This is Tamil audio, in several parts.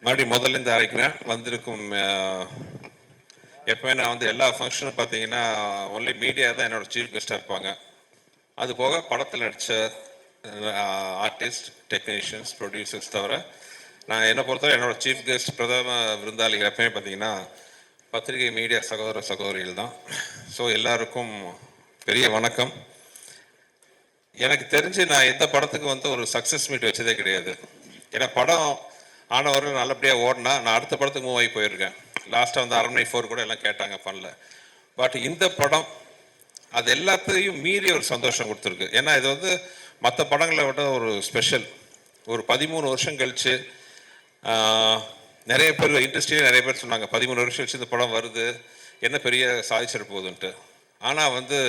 மறுபடியும் முதல்லேருந்து அழைக்கிறேன். வந்திருக்கும் எப்பவுமே நான் வந்து எல்லா ஃபங்க்ஷனும் பார்த்தீங்கன்னா ஒன்லி மீடியா தான் என்னோட சீஃப் கெஸ்டாக இருப்பாங்க. அது போக படத்தில் நடித்த ஆர்டிஸ்ட், டெக்னீஷியன்ஸ், ப்ரொடியூசர்ஸ் தவிர நான் என்னை பொறுத்தவரை என்னோட சீஃப் கெஸ்ட் பிரதம விருந்தாளிகள் எப்பவுமே பார்த்தீங்கன்னா பத்திரிகை மீடியா சகோதர சகோதரிகள் தான். ஸோ எல்லாருக்கும் பெரிய வணக்கம். எனக்கு தெரிஞ்சு நான் எந்த படத்துக்கு வந்து ஒரு சக்ஸஸ் மீட் வச்சதே கிடையாது. ஏன்னா படம் ஆனவர்கள் நல்லபடியாக ஓடினா நான் அடுத்த படத்துக்கு மூவ் ஆகி போயிருக்கேன். லாஸ்ட்டாக வந்து அரண்மனை 4 கூட எல்லாம் கேட்டாங்க, பண்ணல. பட் இந்த படம் அது எல்லாத்தையும் மீறி ஒரு சந்தோஷம் கொடுத்துருக்கு. ஏன்னா இது வந்து மற்ற படங்களை விட ஒரு ஸ்பெஷல். ஒரு 13 வருஷம் கழிச்சு நிறைய பேர் இண்டஸ்ட்ரியில் நிறைய பேர் சொன்னாங்க 13 வருஷம் கழிச்சு இந்த படம் வருது, என்ன பெரிய சாதிச்சிட போகுதுன்ட்டு. ஆனால் வந்து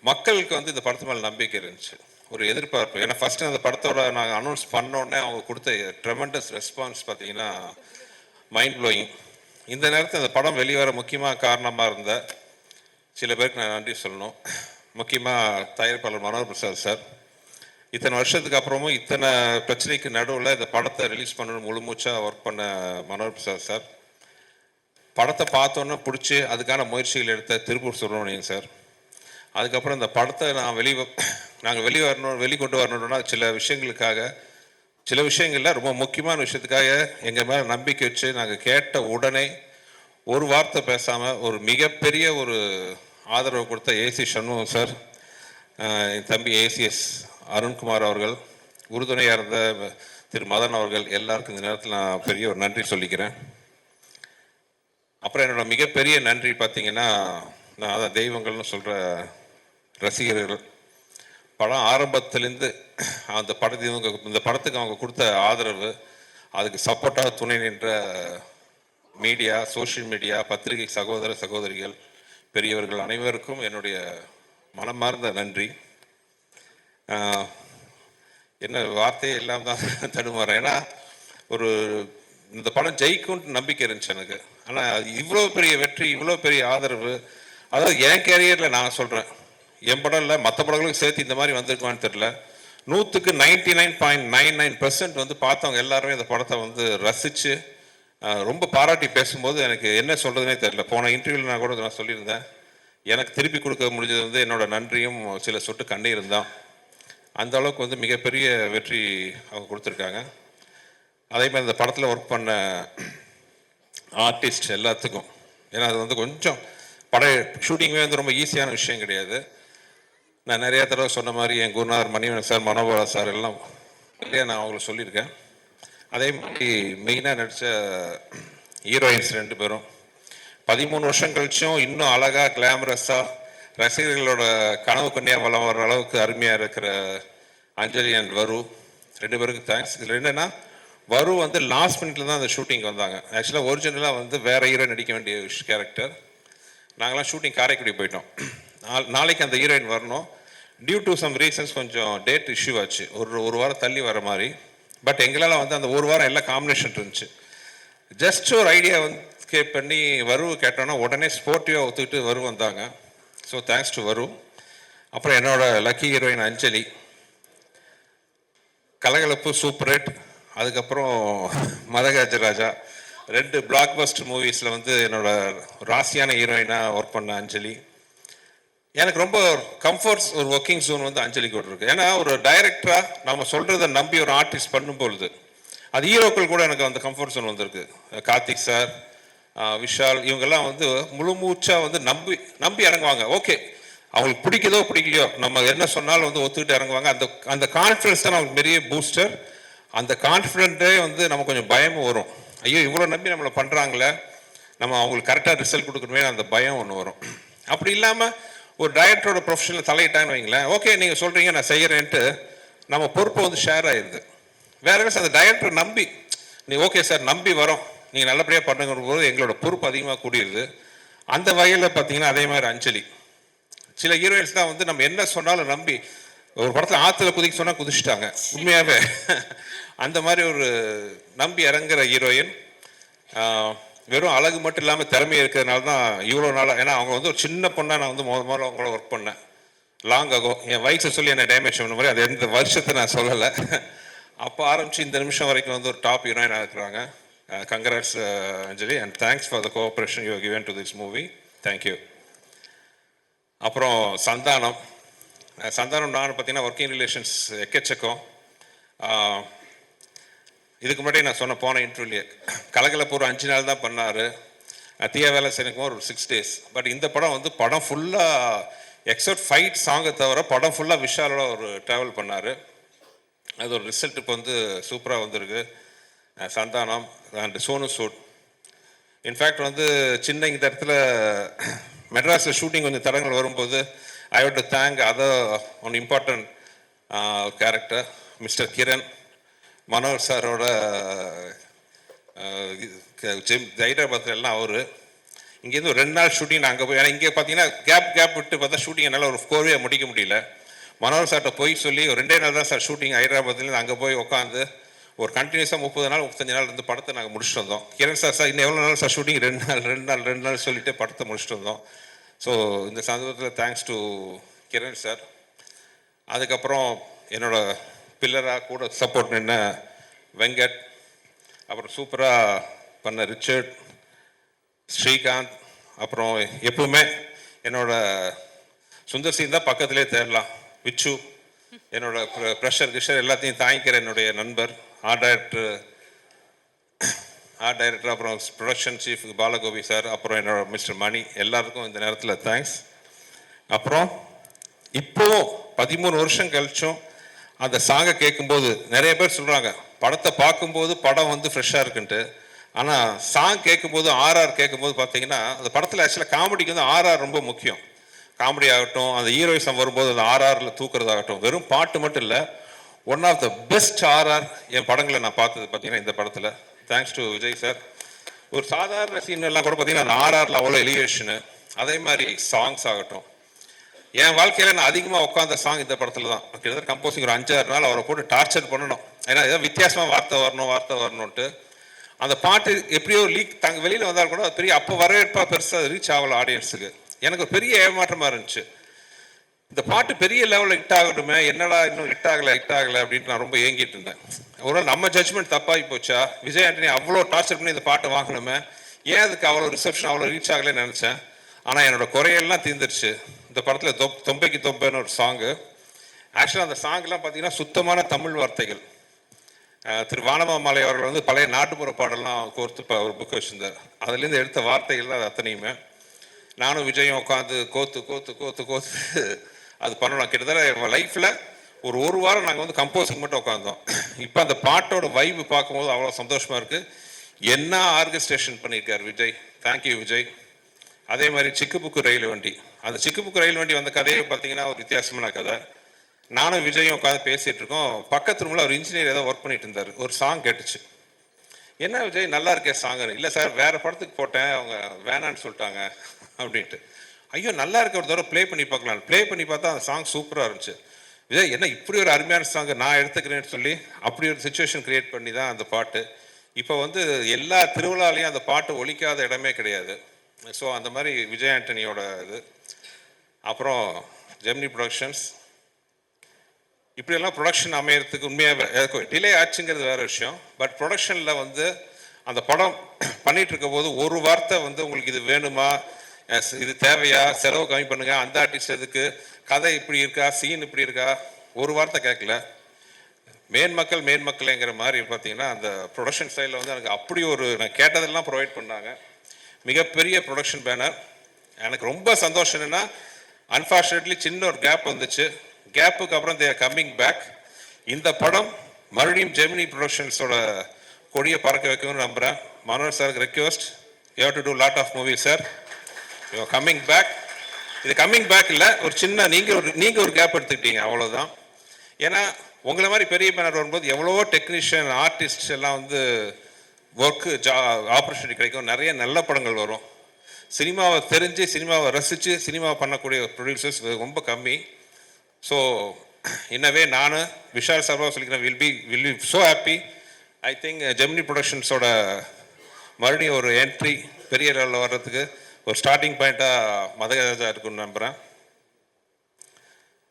மக்களுக்கு வந்து இந்த படத்து மேலே நம்பிக்கை இருந்துச்சு, ஒரு எதிர்பார்ப்பு. ஏன்னா ஃபஸ்ட்டு அந்த படத்தோட நாங்கள் அனௌன்ஸ் பண்ணோடனே அவங்க கொடுத்த ட்ரெமெண்டஸ் ரெஸ்பான்ஸ் பார்த்தீங்கன்னா மைண்ட் ப்ளோயிங். இந்த நேரத்தில் அந்த படம் வெளிவர முக்கியமாக காரணமாக இருந்த சில பேருக்கு நான் நன்றி சொல்லணும். முக்கியமாக தயாரிப்பாளர் மனோகர் பிரசாத் சார். இத்தனை வருஷத்துக்கு அப்புறமும் இத்தனை பிரச்சனைக்கு நடுவில் இந்த படத்தை ரிலீஸ் பண்ணணும் முழு மூச்சாக ஒர்க் பண்ண மனோகர் பிரசாத் சார். படத்தை பார்த்தோன்னே பிடிச்சி அதுக்கான முயற்சிகள் எடுத்த திருப்பூர் சுப்பிரமணியன் சார். அதுக்கப்புறம் இந்த படத்தை நாங்கள் வெளிக்கொண்டு வரணுன்னா சில விஷயங்களில் ரொம்ப முக்கியமான விஷயத்துக்காக எங்கள் மேலே நம்பிக்கை வச்சு நாங்கள் கேட்ட உடனே ஒரு வார்த்தை பேசாமல் ஒரு மிகப்பெரிய ஒரு ஆதரவு கொடுத்த ஏசி சண்முகம் சார், என் தம்பி ஏசிஎஸ் அருண்குமார் அவர்கள், உறுதுணையாக இருந்த திரு மதன் அவர்கள், எல்லாருக்கும் இந்த நேரத்தில் நான் பெரிய ஒரு நன்றி சொல்லிக்கிறேன். அப்புறம் என்னோட மிகப்பெரிய நன்றி பார்த்தீங்கன்னா நான் அதான் தெய்வங்கள்னு சொல்கிற ரசிகர்கள். படம் ஆரம்பத்திலேருந்து இந்த படத்துக்கு அவங்க கொடுத்த ஆதரவு, அதுக்கு சப்போர்ட்டாக துணை நின்ற மீடியா, சோஷியல் மீடியா, பத்திரிகை சகோதர சகோதரிகள், பெரியவர்கள் அனைவருக்கும் என்னுடைய மனமார்ந்த நன்றி. என்ன வார்த்தையே எல்லாம் தான் தடுமாறேன். ஏன்னா இந்த படம் ஜெயிக்கும்னு நம்பிக்கை இருந்துச்சு எனக்கு. ஆனால் இவ்வளோ பெரிய வெற்றி, இவ்வளோ பெரிய ஆதரவு, அதாவது என் கேரியரில் நான் சொல்கிறேன், என் படம் இல்லை மற்ற படங்களுக்கும் சேர்த்து இந்த மாதிரி வந்திருக்குமான்னு தெரியல. 100க்கு 99.99% வந்து பார்த்தவங்க எல்லாருமே இந்த படத்தை வந்து ரசித்து ரொம்ப பாராட்டி பேசும்போது எனக்கு என்ன சொல்கிறதுனே தெரியல. போன இன்டர்வியூவில் நான் கூட நான் சொல்லியிருந்தேன், எனக்கு திருப்பி கொடுக்க முடிஞ்சது வந்து என்னோட நன்றியும் சில சொட்டு கண்ணீரும் தான். அந்த அளவுக்கு வந்து மிகப்பெரிய வெற்றி அவங்க கொடுத்துருக்காங்க. அதே மாதிரி இந்த படத்தில் ஒர்க் பண்ண ஆர்டிஸ்ட் எல்லாத்துக்கும், ஏன்னா அது வந்து கொஞ்சம் ஷூட்டிங்குமே வந்து ரொம்ப ஈஸியான விஷயம் கிடையாது. நான் நிறையா தடவை சொன்ன மாதிரி என் குருநாதர் மணிவன் சார், மனோபாலா சார் எல்லாம் நிறையா நான் அவங்கள சொல்லியிருக்கேன். அதே மாதிரி மெயினாக நடித்த ஹீரோயின்ஸ் 2 பேரும் 13 வருஷம் கழிச்சும் இன்னும் அழகாக கிளாமரஸாக ரசிகர்களோட கனவு கண்ணியாக வளம் வர்ற அளவுக்கு அருமையாக இருக்கிற அஞ்சலி அண்ட் வரு 2 பேருக்கு தேங்க்ஸ். இதில் என்னென்னா வரு வந்து லாஸ்ட் மினிட்ல தான் அந்த ஷூட்டிங் வந்தாங்க. ஆக்சுவலாக ஒரிஜினலாக வந்து வேறு ஹீரோ நடிக்க வேண்டிய கேரக்டர். நாங்களாம் ஷூட்டிங் காரைக்குடி போயிட்டோம். நாளைக்கு அந்த ஹீரோயின் வரணும். டியூ டு சம் ரீசன்ஸ் கொஞ்சம் டேட் இஷ்யூ ஆச்சு, ஒரு வாரம் தள்ளி வர மாதிரி. பட் எங்களால் வந்து அந்த ஒரு வாரம் எல்லாம் காம்பினேஷன் இருந்துச்சு. ஜஸ்ட் ஒரு ஐடியா வந்து பண்ணி வரு கேட்டோன்னா உடனே ஸ்போர்ட்டிவாக ஒத்துக்கிட்டு வரு வந்தாங்க. ஸோ தேங்க்ஸ் டு வரு. அப்புறம் என்னோட லக்கி ஹீரோயின் அஞ்சலி, கலகலப்பு, சூப்பர் ஹிட், அதுக்கப்புறம் மதகஜராஜா 2 பிளாக் பஸ்டர் மூவிஸில் வந்து என்னோட ராசியான ஹீரோயினாக ஒர்க் பண்ண அஞ்சலி. எனக்கு ரொம்ப கம்ஃபர்ட்ஸ் ஒரு ஒர்க்கிங் ஜோன் வந்து அஞ்சலி கூட இருக்கு. ஏன்னா ஒரு டைரக்டராக நம்ம சொல்கிறத நம்பி ஒரு ஆர்டிஸ்ட் பண்ணும்பொழுது அது ஹீரோக்கள் கூட எனக்கு அந்த கம்ஃபர்ட் ஜோன் வந்திருக்கு. கார்த்திக் சார், விஷால், இவங்கெல்லாம் வந்து முழு மூச்சாக வந்து நம்பி இறங்குவாங்க. ஓகே, அவங்களுக்கு பிடிக்கலையோ நம்ம என்ன சொன்னாலும் வந்து ஒத்துக்கிட்டு இறங்குவாங்க. அந்த கான்ஃபிடன்ஸ் தான் நமக்கு பெரிய பூஸ்டர். அந்த கான்ஃபிடென்ட்டே வந்து நம்ம கொஞ்சம் பயமும் வரும். ஐயோ இவ்வளோ நம்பி நம்மளை பண்ணுறாங்களே, நம்ம அவங்களுக்கு கரெக்டாக ரிசல்ட் கொடுக்கணுமே, அந்த பயம் ஒன்று வரும். அப்படி இல்லாமல் ஒரு டைரக்டரோட ப்ரொஃபஷனில் தலையிட்டான்னு வைங்களேன், ஓகே நீங்கள் சொல்கிறீங்க நான் செய்கிறேன்ட்டு நம்ம பொறுப்பை வந்து ஷேர் ஆயிடுது. வேற அந்த டைரக்டர் நம்பி நீ ஓகே சார் நம்பி வரோம், நீங்கள் நல்லபடியாக பண்ணுங்கிற போது எங்களோட பொறுப்பு அதிகமாக கூடியிருது. அந்த வகையில் பார்த்தீங்கன்னா அதே மாதிரி அஞ்சலி, சில ஹீரோயின்ஸ் தான் வந்து நம்ம என்ன சொன்னாலும் நம்பி ஒரு படத்தில் ஆற்றுல குதிக்க சொன்னால் குதிச்சிட்டாங்க உண்மையாகவே. அந்த மாதிரி ஒரு நம்பி இறங்குற ஹீரோயின். வெறும் அழகு மட்டும் இல்லாமல் திறமை இருக்கிறதுனால தான் இவ்வளோ நாளாக. ஏன்னா அவங்க வந்து ஒரு சின்ன பொண்ணாக நான் வந்து முதல்ல அவங்கள ஒர்க் பண்ணேன் லாங் ஆகும். என் வயசை சொல்லி என்னை டேமேஜ் பண்ண மாதிரி அது எந்த வருஷத்தை நான் சொல்லலை. அப்போ ஆரம்பித்து இந்த நிமிஷம் வரைக்கும் வந்து ஒரு டாப் ஹீரோயினாக இருக்கிறாங்க. Congrats Anjali, and thanks for the cooperation you given to this movie. Thank you. அப்புறம் சந்தானம். சந்தானம் நான் பார்த்தீங்கன்னா ஒர்க்கிங் ரிலேஷன்ஸ் எக்கச்சக்கம். இதுக்கு முன்னாடி நான் போன இன்டர்வியூலேயே கலகலப்பூர் 5 நாள் தான் பண்ணார். தீயா வேலை செய்யணுக்கும் ஒரு 6 days. பட் இந்த படம் வந்து படம் ஃபுல்லாக எக்ஸப்ட் ஃபைட் சாங்கை தவிர படம் ஃபுல்லாக விஷாலோட ஒரு ட்ராவல் பண்ணார். அது ஒரு ரிசல்ட் இப்போ வந்து சூப்பராக வந்திருக்கு. சந்தானம் அண்ட் சோனு சூட். இன்ஃபேக்ட் வந்து சின்ன இந்த இடத்துல மெட்ராஸில் ஷூட்டிங் கொஞ்சம் தடங்கள் வரும்போது I have to thank other one important character mister Kiran. மனோர் சாரோட ஹைதராபாத்தில் எல்லாம் அவர் இங்கேருந்து ஒரு 2 நாள் ஷூட்டிங் நான் அங்கே போய், ஏன்னா இங்கே பார்த்தீங்கன்னா கேப் விட்டு பார்த்தா ஷூட்டிங் என்னால் ஒரு 4 way முடிக்க முடியல. மனோர் சார்கிட்ட போய் சொல்லி ஒரு 2 நாள் தான் சார் ஷூட்டிங் ஹைதராபாத்லேருந்து அங்கே போய் உட்காந்து ஒரு கண்டினியூஸாக 30 நாள் 35 நாள் இருந்து படத்தை நாங்கள் முடிச்சுட்டு வந்தோம். கிரண் சார் இன்னும் எவ்வளோ நாள் சார் ஷூட்டிங் 2 நாள் சொல்லிட்டு படத்தை முடிச்சுட்டு வந்தோம். ஸோ இந்த சந்தர்ப்பத்தில் தேங்க்ஸ் டு கிரண் சார். அதுக்கப்புறம் என்னோட பில்லராக கூட சப்போர்ட் நின்ன வெங்கட், அப்புறம் சூப்பராக பண்ண ரிச்சர்ட், ஸ்ரீகாந்த், அப்புறம் எப்பவுமே என்னோட சுந்தர் சிங் தான் பக்கத்திலே தேடலாம், விச்சு, என்னோட ப்ரெஷர் கிஷர் எல்லாத்தையும் தாங்கிக்கிற என்னுடைய நண்பர், ஆர்ட் டைரக்டர், அப்புறம் ப்ரொடக்ஷன் சீஃப் பாலகோபி சார், அப்புறம் என்னோட மிஸ்டர் மணி, எல்லாருக்கும் இந்த நேரத்தில் தேங்க்ஸ். அப்புறம் இப்போ 13 வருஷம் கழிச்சும் அந்த சாங்கை கேட்கும்போது நிறைய பேர் சொல்கிறாங்க படத்தை பார்க்கும்போது படம் வந்து ஃப்ரெஷ்ஷாக இருக்குன்ட்டு. ஆனால் சாங் கேட்கும்போது ஆர்ஆர் கேட்கும்போது பார்த்தீங்கன்னா அந்த படத்தில் ஆக்சுவலாக காமெடிக்கு வந்து ஆர்ஆர் ரொம்ப முக்கியம். காமெடி ஆகட்டும், அந்த ஹீரோயிசம் வரும்போது அந்த ஆர்ஆரில் தூக்குறதாகட்டும், வெறும் பாட்டு மட்டும் இல்லை, one of the best RR என் படங்களை நான் பார்த்தது பார்த்தீங்கன்னா இந்த படத்தில். Thanks to Vijay sir. ஒரு சாதாரண சீன் எல்லாம் கூட பார்த்தீங்கன்னா அந்த ஆர்ஆரில் அவ்வளோ எலிவேஷனு. அதே மாதிரி சாங்ஸ் ஆகட்டும், என் வாழ்க்கையில் நான் அதிகமாக உட்காந்த சாங் இந்த படத்தில் தான். கிட்டத்தட்ட கம்போசிங் ஒரு 5-6 நாள் அவரை போட்டு டார்ச்சர் பண்ணணும். ஏன்னா ஏதோ வித்தியாசமாக வார்த்தை வரணும்ன்ட்டு அந்த பாட்டு எப்படியோ லீக் வெளியில் வந்தால் கூட பெரிய அப்போ வரவேற்பா பெருசாக ரீச் ஆகல ஆடியன்ஸுக்கு. எனக்கு ஒரு பெரிய ஏமாற்றமாக இருந்துச்சு. இந்த பாட்டு பெரிய லெவலில் ஹிட் ஆகட்டுமே, என்னடா இன்னும் ஹிட் ஆகலை அப்படின்ட்டு நான் ரொம்ப ஏங்கிட்டு இருந்தேன். ஒரு நம்ம ஜட்ஜ்மெண்ட் தப்பாகி போச்சா, விஜய் ஆண்டனி அவ்வளோ டார்ச்சர் பண்ணி இந்த பாட்டை வாங்கணுமே, ஏன் அதுக்கு அவ்வளோ ரிசப்ஷன் அவ்வளோ ரீச் ஆகலைன்னு நினச்சேன். ஆனால் என்னோட குறையெல்லாம் தீர்ந்துருச்சு. இந்த படத்தில் தொம்பைக்கு தொம்பைன்னு ஒரு சாங்கு. ஆக்சுவலாக அந்த சாங்லாம் பார்த்தீங்கன்னா சுத்தமான தமிழ் வார்த்தைகள். திரு வானமாமலை அவர்கள் வந்து பழைய நாட்டுப்புற பாடலாம் கோர்த்து ஒரு புக் வச்சுருந்தார். அதுலேருந்து எடுத்த வார்த்தைகள் தான் அது அத்தனையுமே. நானும் விஜயும் உட்காந்து கோத்து அது பண்ணணும். கிட்டத்தட்ட என் லைஃப்பில் ஒரு வாரம் நாங்கள் வந்து கம்போசிங் மட்டும் உட்காந்தோம். இப்போ அந்த பாட்டோட வைப்பு பார்க்கும்போது அவ்வளோ சந்தோஷமாக இருக்குது. என்ன ஆர்கஸ்ட்ரேஷன் பண்ணியிருக்கார் விஜய், தேங்க்யூ விஜய். அதே மாதிரி சிக்குபுக்கு ரயில் வண்டி, அந்த சிக்குபுக்கு ரயில் வண்டி வந்த கதையை பார்த்தீங்கன்னா ஒரு வித்தியாசமான கதை. நானும் விஜயும் உட்காந்து பேசிகிட்டு இருக்கோம். பக்கத்து ரூமில் ஒரு இன்ஜினியர் ஏதோ ஒர்க் பண்ணிட்டு இருந்தார். ஒரு சாங் கேட்டுச்சு. என்ன விஜய் நல்லா இருக்கே சாங்? இல்லை சார், வேறு படத்துக்கு போட்டேன், அவங்க வேணான்னு சொல்லிட்டாங்க அப்படின்ட்டு. ஐயோ நல்லா இருக்க, ஒரு தடவை ப்ளே பண்ணி பார்க்கலாம். ப்ளே பண்ணி பார்த்தா அந்த சாங் சூப்பராக இருந்துச்சு. விஜய் என்ன இப்படி ஒரு அருமையான சாங் நான் எடுத்துக்கிறேன்னு சொல்லி அப்படி ஒரு சுச்சுவேஷன் கிரியேட் பண்ணி தான் அந்த பாட்டு. இப்போ வந்து எல்லா திருவிழாலையும் அந்த பாட்டு ஒலிக்காத இடமே கிடையாது. ஸோ அந்த மாதிரி விஜய் ஆண்டனியோட இது. அப்புறம் ஜெமினி ப்ரொடக்ஷன்ஸ், இப்படியெல்லாம் ப்ரொடக்ஷன் அமையறதுக்கு உண்மையாக டிலே ஆச்சுங்கிறது வேறு விஷயம். பட் ப்ரொடக்ஷனில் வந்து அந்த படம் பண்ணிகிட்டு இருக்க போது ஒரு வார்த்தை வந்து உங்களுக்கு இது வேணுமா, இது தேவையா, செலவு கம்மி பண்ணுங்க, அந்த ஆர்டிஸ்ட் எதுக்கு, கதை இப்படி இருக்கா, சீன் இப்படி இருக்கா, ஒரு வார்த்தை கேட்கல. மேன்மக்கள்ங்கிற மாதிரி பார்த்தீங்கன்னா அந்த ப்ரொடக்ஷன் சைடில் வந்து எனக்கு அப்படி ஒரு நான் கேட்டதெல்லாம் ப்ரொவைட் பண்ணாங்க. மிகப்பெரிய ப்ரொடக்ஷன் பேனர். எனக்கு ரொம்ப சந்தோஷம் என்னென்னா, அன்ஃபார்ச்சுனேட்லி சின்ன ஒரு கேப் வந்துச்சு. கேப்புக்கு அப்புறம் தே ஆர் கம்மிங் பேக். இந்த படம் மறுபடியும் ஜெமினி ப்ரொடக்ஷன்ஸோட கொடியை பறக்க வைக்கணும்னு நம்புகிறேன். மனோஜ் சாருக்கு request, you have to do lot of movies sir, you are coming back. இது கம்மிங் பேக் இல்லை, ஒரு சின்ன நீங்கள் ஒரு கேப் எடுத்துக்கிட்டீங்க, அவ்வளோதான். ஏன்னா உங்களை மாதிரி பெரிய பேனர் வரும்போது எவ்வளவோ டெக்னீஷியன் ஆர்டிஸ்ட் எல்லாம் வந்து ஒர்க்கு ஆப்பர்ச்சுனிட்டி கிடைக்கும், நிறைய நல்ல படங்கள் வரும். சினிமாவை தெரிஞ்சு சினிமாவை ரசித்து சினிமா பண்ணக்கூடிய ப்ரொடியூசர்ஸ் ரொம்ப கம்மி. ஸோ இன்னவே நான் விஷால் சார்பாக சொல்லிக்கிறேன், will be so happy. I think Gemini ப்ரொடக்ஷன்ஸோட மறுபடியும் ஒரு என்ட்ரி பெரிய லெவலில் வர்றதுக்கு ஒரு ஸ்டார்டிங் பாயிண்ட்டாக மதகஜா இருக்குன்னு நம்புகிறேன்.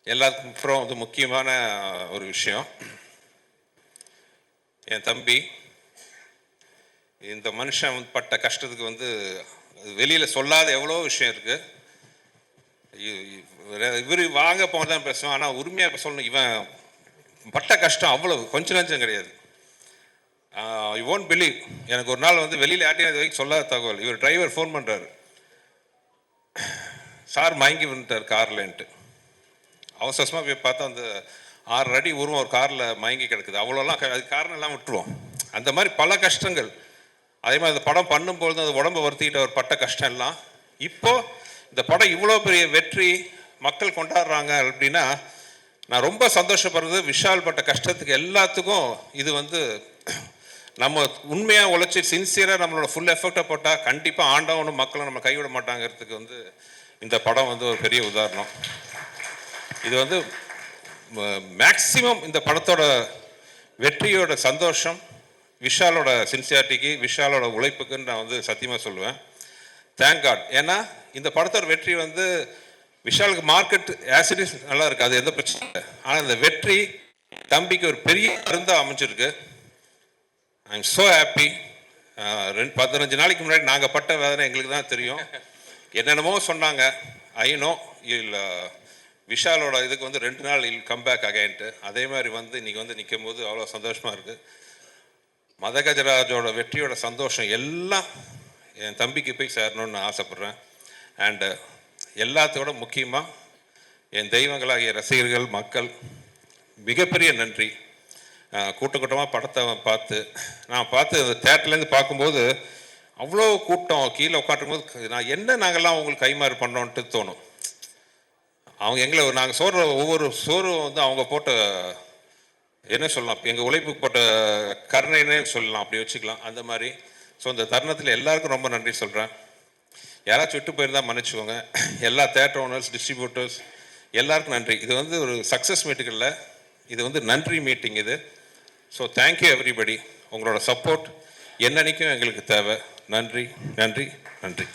எல்லாத்துக்கும் அப்புறம் வந்து முக்கியமான ஒரு விஷயம், என் தம்பி. இந்த மனுஷன் பட்ட கஷ்டத்துக்கு வந்து வெளியில் சொல்லாத எவ்வளோ விஷயம் இருக்குது. இவர் வாங்க போனதான் பேசுவான், ஆனால் உரிமையாக இப்போ சொல்லணும். இவன் பட்ட கஷ்டம் அவ்வளவு கொஞ்சம் நஞ்சம் கிடையாது. You won't believe. எனக்கு ஒரு நாள் வந்து வெளியில் யார்ட்டையும் இது வரைக்கும் சொல்லாத தகவல். இவர் டிரைவர் ஃபோன் பண்ணுறாரு, சார் மயங்கி வந்துட்டார் கார்லன்ட்டு. அவசரமாக போய் பார்த்தா அந்த 6 அடி உருவம் ஒரு காரில் மயங்கி கிடக்குது. அவ்வளோலாம் அது காரணம் எல்லாம் விட்டுருவோம். அந்த மாதிரி பல கஷ்டங்கள். அதே மாதிரி அந்த படம் பண்ணும்பொழுது அது உடம்பை வருத்திக்கிட்ட ஒரு பட்ட கஷ்டம் எல்லாம் இப்போது இந்த படம் இவ்வளோ பெரிய வெற்றி மக்கள் கொண்டாடுறாங்க அப்படின்னா நான் ரொம்ப சந்தோஷப்படுறது. விஷால் பட்ட கஷ்டத்துக்கு எல்லாத்துக்கும் இது வந்து நம்ம உண்மையாக உழைச்சி சின்சியராக நம்மளோட ஃபுல் எஃபெக்டை போட்டால் கண்டிப்பாக ஆண்டவனும் மக்களும் நம்ம கைவிட மாட்டாங்கிறதுக்கு வந்து இந்த படம் வந்து ஒரு பெரிய உதாரணம். இது வந்து மேக்சிமம் இந்த படத்தோட வெற்றியோட சந்தோஷம் விஷாலோட சின்சியாரிட்டிக்கு, விஷாலோட உழைப்புக்குன்னு நான் வந்து சத்தியமாக சொல்லுவேன். Thank God. ஏன்னா இந்த படத்தோட வெற்றி வந்து விஷாலுக்கு மார்க்கெட் ஆசிடிஸ் நல்லா இருக்குது, அது எந்த பிரச்சனை இல்லை. ஆனால் இந்த வெற்றி தம்பிக்கு ஒரு பெரிய மருந்தாக அமைஞ்சிருக்கு. I am so happy. 15 நாளைக்கு முன்னாடி நாங்கள் பட்ட வேதனை எங்களுக்கு தான் தெரியும். என்னென்னமோ சொன்னாங்க. ஐநோ இல்லை விஷாலோட இதுக்கு வந்து 2 நாள் இல் கம்பேக் அகைன்ட்டு. அதே மாதிரி வந்து இன்றைக்கி வந்து நிற்கும் போது அவ்வளோ சந்தோஷமாக இருக்குது. மதகஜராஜோட வெற்றியோட சந்தோஷம் எல்லாம் என் தம்பிக்கு போய் சேரணும்னு நான் ஆசைப்பட்றேன். அண்டு எல்லாத்தோட முக்கியமாக என் தெய்வங்களாகிய ரசிகர்கள், மக்கள் மிகப்பெரிய நன்றி. கூட்டமாக படத்தை நான் பார்த்து அந்த தேட்டர்லேருந்து பார்க்கும்போது அவ்வளோ கூட்டம். கீழே உட்காந்துருக்கும்போது நாங்கள்லாம் உங்களுக்கு கைமாறு பண்ணோன்ட்டு தோணும். அவங்க நாங்கள் ஒவ்வொரு சோறும் வந்து அவங்க போட்ட என்ன சொல்லலாம், எங்கள் உழைப்புக்கு போட்ட கருணைன்னே சொல்லலாம், அப்படி வச்சுக்கலாம். அந்த மாதிரி ஸோ இந்த தருணத்தில் எல்லாருக்கும் ரொம்ப நன்றி சொல்கிறேன். யாராச்சும் விட்டு போயிருந்தால் மன்னிச்சுக்கோங்க. எல்லா தேட்டர் ஓனர்ஸ், டிஸ்ட்ரிபியூட்டர்ஸ் எல்லாருக்கும் நன்றி. இது வந்து ஒரு சக்ஸஸ் மீட்டுக்கு இல்லை, இது வந்து நன்றி மீட்டிங் இது. So thank you everybody. உங்களோட சப்போர்ட் என்னன்னைக்கும் எங்களுக்கு தேவை. நன்றி நன்றி நன்றி.